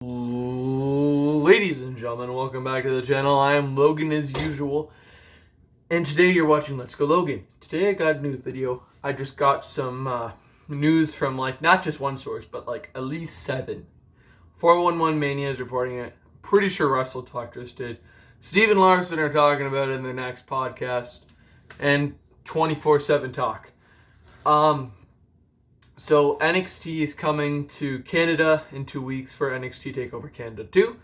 Ladies and gentlemen, welcome back to the channel. I am Logan as usual, and today you're watching Let's Go Logan. Today I got a new video. I just got some news from not just one source, but at least 7. 411 Mania is reporting it. Pretty sure Russell Talk just did. Steven Larson are talking about it in their next podcast, and 24/7 Talk. So NXT is coming to Canada in 2 weeks for NXT TakeOver Canada 2.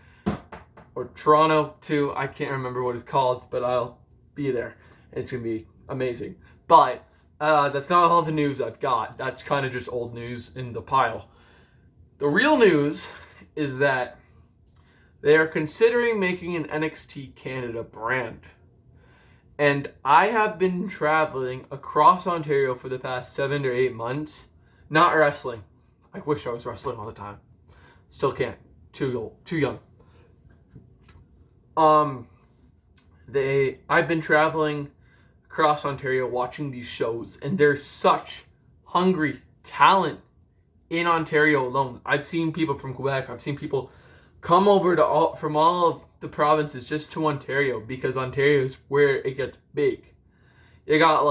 Or Toronto 2. I can't remember what it's called, but I'll be there. It's going to be amazing. But that's not all the news I've got. That's kind of just old news in the pile. The real news is that they are considering making an NXT Canada brand. And I have been traveling across Ontario for the past 7 or 8 months. Not wrestling. I wish I was wrestling all the time. Still can't. Too young. I've been traveling across Ontario watching these shows, and there's such hungry talent in Ontario alone. I've seen people from Quebec. I've seen people come over from all of the provinces just to Ontario because Ontario is where it gets big. You got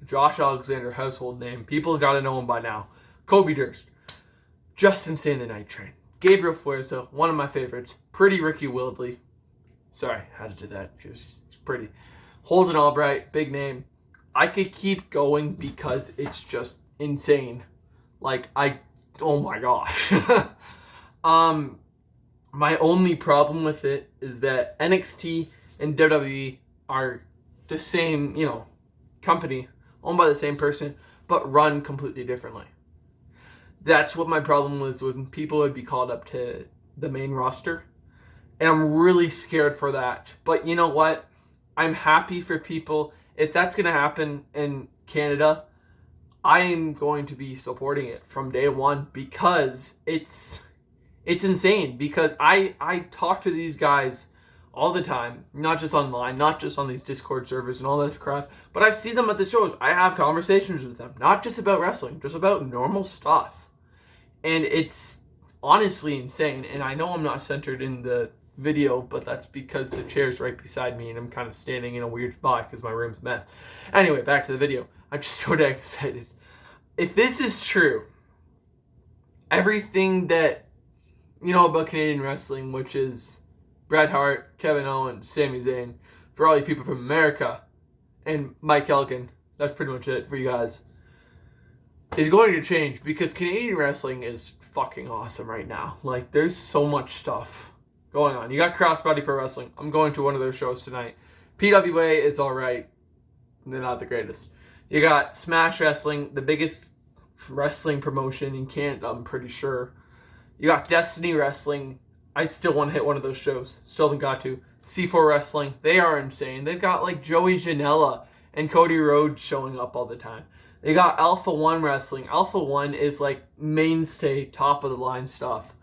Josh Alexander, household name. People got to know him by now. Kobe Durst. Justin Sane the Night Train. Gabriel Fuerza, one of my favorites. Pretty Ricky Wildley. Sorry, I had to do that because he's pretty. Holden Albright, big name. I could keep going because it's just insane. Oh my gosh. My only problem with it is that NXT and WWE are the same, company, owned by the same person, but run completely differently. That's what my problem was when people would be called up to the main roster. And I'm really scared for that. But you know what? I'm happy for people. If that's going to happen in Canada, I am going to be supporting it from day one because it's insane. Because I talk to these guys all the time, not just online, not just on these Discord servers and all this crap, but I see them at the shows. I have conversations with them, not just about wrestling, just about normal stuff. And it's honestly insane. And I know I'm not centered in the video, but that's because the chair's right beside me and I'm kind of standing in a weird spot because my room's a mess. Anyway, back to the video. I'm just so damn excited. If this is true, everything that you know about Canadian wrestling, which is Bret Hart, Kevin Owens, Sami Zayn, for all you people from America, and Mike Elgin, that's pretty much it for you guys, is going to change because Canadian wrestling is fucking awesome right now. There's so much stuff going on. You got Crossbody Pro Wrestling. I'm going to one of their shows tonight. PWA is alright. They're not the greatest. You got Smash Wrestling, the biggest wrestling promotion in Canada, I'm pretty sure. You got Destiny Wrestling. I still want to hit one of those shows. Still haven't got to. C4 Wrestling. They are insane. They've got Joey Janela and Cody Rhodes showing up all the time. They got Alpha One Wrestling. Alpha One is mainstay, top of the line stuff.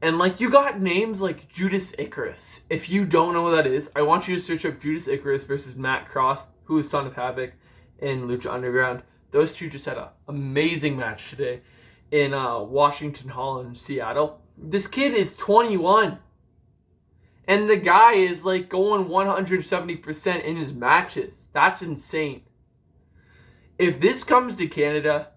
And you got names like Judas Icarus. If you don't know what that is, I want you to search up Judas Icarus versus Matt Cross, who is Son of Havoc in Lucha Underground. Those two just had an amazing match today in Washington Hall in Seattle. This kid is 21. And the guy is going 170% in his matches. That's insane. If this comes to Canada,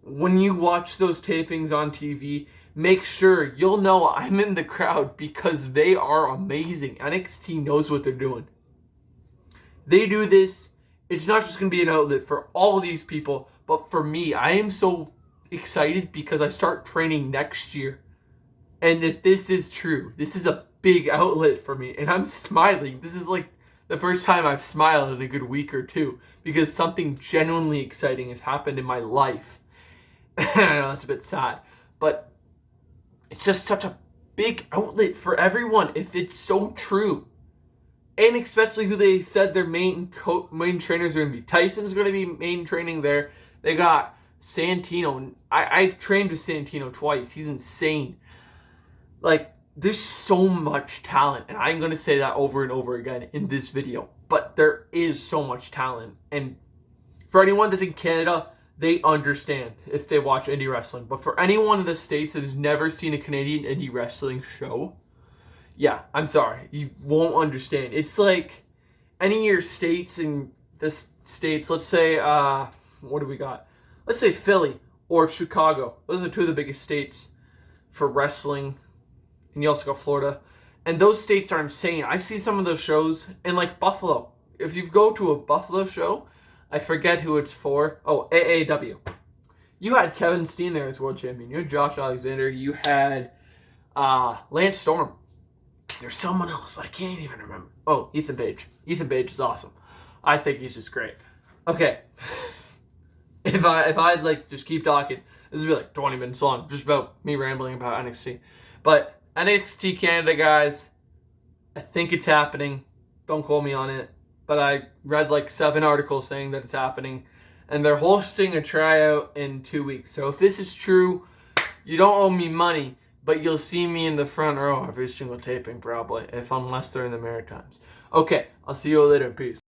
when you watch those tapings on TV, make sure you'll know I'm in the crowd because they are amazing. NXT knows what they're doing. They do this. It's not just going to be an outlet for all of these people, but for me, I am so excited because I start training next year. And if this is true, this is a big outlet for me. And I'm smiling. This is the first time I've smiled in a good week or two because something genuinely exciting has happened in my life. I know that's a bit sad, but it's just such a big outlet for everyone if it's so true. And especially who they said their main trainers are going to be. Tyson's going to be main training there. They got Santino. I've trained with Santino twice. He's insane. There's so much talent. And I'm going to say that over and over again in this video. But there is so much talent. And for anyone that's in Canada they understand if they watch indie wrestling. But for anyone in the States that has never seen a Canadian indie wrestling show, yeah, I'm sorry. You won't understand. It's like any of your states in the States, let's say, what do we got? Let's say Philly or Chicago. Those are two of the biggest states for wrestling. And you also got Florida. And those states are insane. I see some of those shows in like Buffalo. If you go to a Buffalo show, I forget who it's for. Oh, AAW. You had Kevin Steen there as world champion. You had Josh Alexander. You had Lance Storm. There's someone else. I can't even remember. Oh, Ethan Page. Ethan Page is awesome. I think he's just great. Okay. If I like just keep talking, this would be like 20 minutes long, just about me rambling about NXT. But NXT Canada, guys, I think it's happening. Don't quote me on it. But I read like 7 articles saying that it's happening. And they're hosting a tryout in 2 weeks. So if this is true, you don't owe me money, but you'll see me in the front row every single taping probably, unless they're in the Maritimes. Okay, I'll see you all later. Peace.